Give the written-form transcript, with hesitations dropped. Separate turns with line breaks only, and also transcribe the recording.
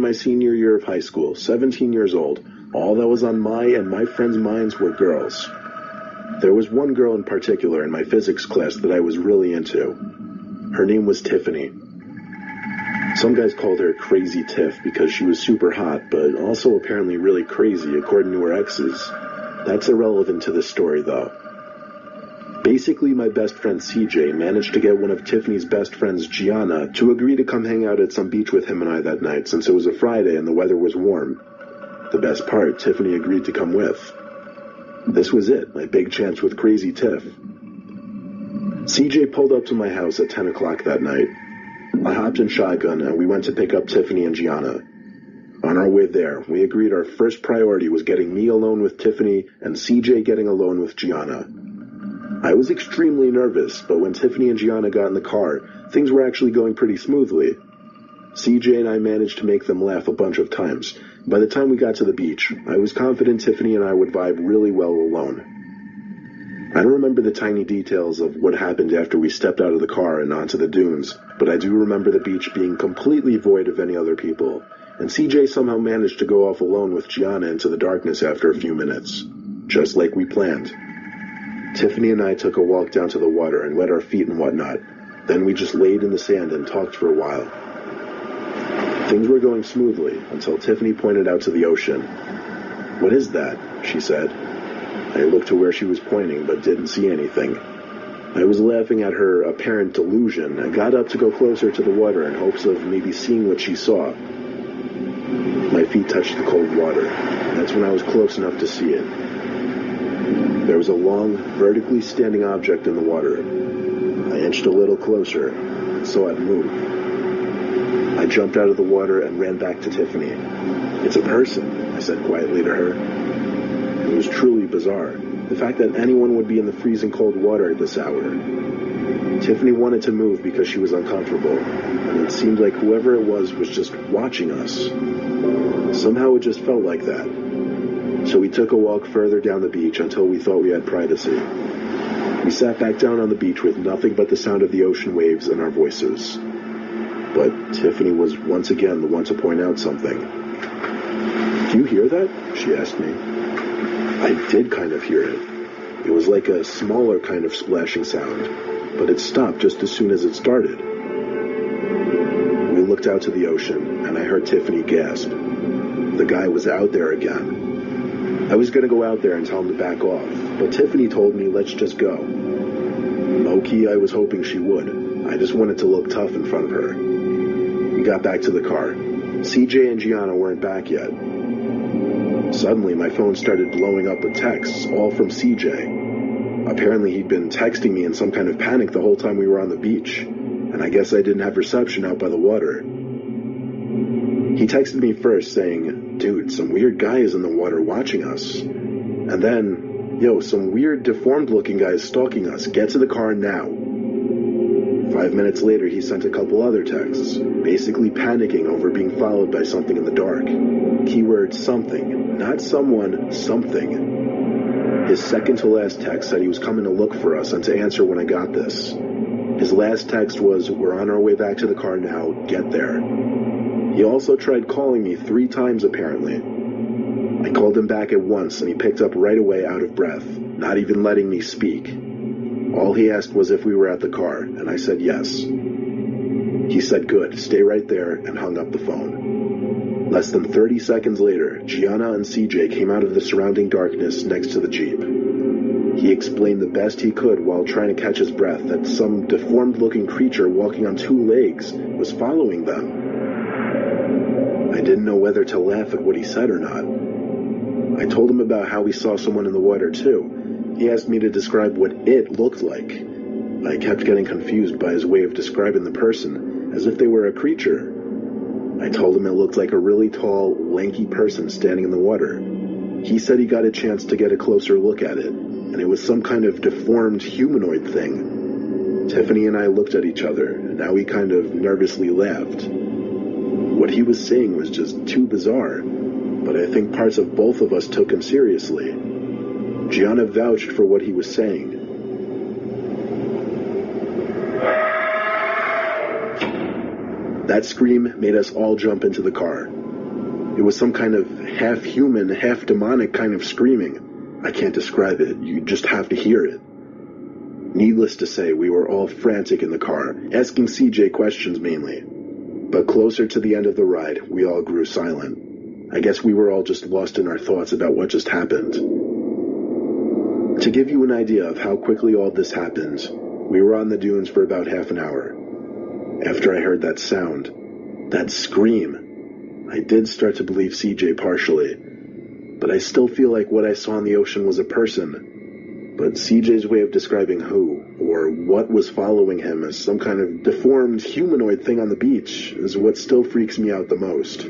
my senior year of high school, 17 years old. All that was on my and my friends' minds were girls. There was one girl in particular in my physics class that I was really into. Her name was Tiffany. Some guys called her Crazy Tiff because she was super hot, but also apparently really crazy according to her exes. That's irrelevant to this story, though. Basically, my best friend CJ managed to get one of Tiffany's best friends, Gianna, to agree to come hang out at some beach with him and I that night since it was a Friday and the weather was warm. The best part, Tiffany agreed to come with. This was it, my big chance with Crazy Tiff. CJ pulled up to my house at 10 o'clock that night. I hopped in shotgun and we went to pick up Tiffany and Gianna. On our way there, we agreed our first priority was getting me alone with Tiffany and CJ getting alone with Gianna. I was extremely nervous, but when Tiffany and Gianna got in the car, things were actually going pretty smoothly. CJ and I managed to make them laugh a bunch of times. By the time we got to the beach, I was confident Tiffany and I would vibe really well alone. I don't remember the tiny details of what happened after we stepped out of the car and onto the dunes, but I do remember the beach being completely void of any other people, and CJ somehow managed to go off alone with Gianna into the darkness after a few minutes, just like we planned. Tiffany and I took a walk down to the water and wet our feet and whatnot. Then we just laid in the sand and talked for a while. Things were going smoothly until Tiffany pointed out to the ocean. "What is that?" she said. I looked to where she was pointing, but didn't see anything. I was laughing at her apparent delusion and got up to go closer to the water in hopes of maybe seeing what she saw. My feet touched the cold water, and that's when I was close enough to see it. There was a long, vertically standing object in the water. I inched a little closer and saw it move. I jumped out of the water and ran back to Tiffany. "It's a person," I said quietly to her. It was truly bizarre, the fact that anyone would be in the freezing cold water at this hour. Tiffany wanted to move because she was uncomfortable, and it seemed like whoever it was just watching us. Somehow it just felt like that. So we took a walk further down the beach until we thought we had privacy. We sat back down on the beach with nothing but the sound of the ocean waves and our voices. But Tiffany was once again the one to point out something. "Do you hear that?" she asked me. I did kind of hear it. It was like a smaller kind of splashing sound, but it stopped just as soon as it started. We looked out to the ocean, and I heard Tiffany gasp. The guy was out there again. I was going to go out there and tell him to back off, but Tiffany told me, "Let's just go." Low-key, I was hoping she would. I just wanted to look tough in front of her. We got back to the car. CJ and Gianna weren't back yet. Suddenly, my phone started blowing up with texts, all from CJ. Apparently, he'd been texting me in some kind of panic the whole time we were on the beach, and I guess I didn't have reception out by the water. He texted me first saying, "Dude, some weird guy is in the water watching us." And then, "Yo, some weird deformed-looking guy is stalking us. Get to the car now." 5 minutes later, he sent a couple other texts, basically panicking over being followed by something in the dark. Keyword something, not someone, something. His second to last text said he was coming to look for us and to answer when I got this. His last text was, "We're on our way back to the car now, get there." He also tried calling me 3 times apparently. I called him back at once and he picked up right away out of breath, not even letting me speak. All he asked was if we were at the car, and I said yes. He said, "Good, stay right there," and hung up the phone. Less than 30 seconds later, Gianna and CJ came out of the surrounding darkness next to the Jeep. He explained the best he could while trying to catch his breath that some deformed-looking creature walking on 2 legs was following them. I didn't know whether to laugh at what he said or not. I told him about how we saw someone in the water too. He asked me to describe what it looked like. I kept getting confused by his way of describing the person, as if they were a creature. I told him it looked like a really tall, lanky person standing in the water. He said he got a chance to get a closer look at it, and it was some kind of deformed humanoid thing. Tiffany and I looked at each other, and now we kind of nervously laughed. What he was saying was just too bizarre, but I think parts of both of us took him seriously. Gianna vouched for what he was saying. That scream made us all jump into the car. It was some kind of half-human, half-demonic kind of screaming. I can't describe it. You just have to hear it. Needless to say, we were all frantic in the car, asking CJ questions mainly. But closer to the end of the ride, we all grew silent. I guess we were all just lost in our thoughts about what just happened. To give you an idea of how quickly all this happened, we were on the dunes for about half an hour. After I heard that sound, that scream, I did start to believe CJ partially, but I still feel like what I saw in the ocean was a person. But CJ's way of describing who, or what was following him as some kind of deformed humanoid thing on the beach, is what still freaks me out the most.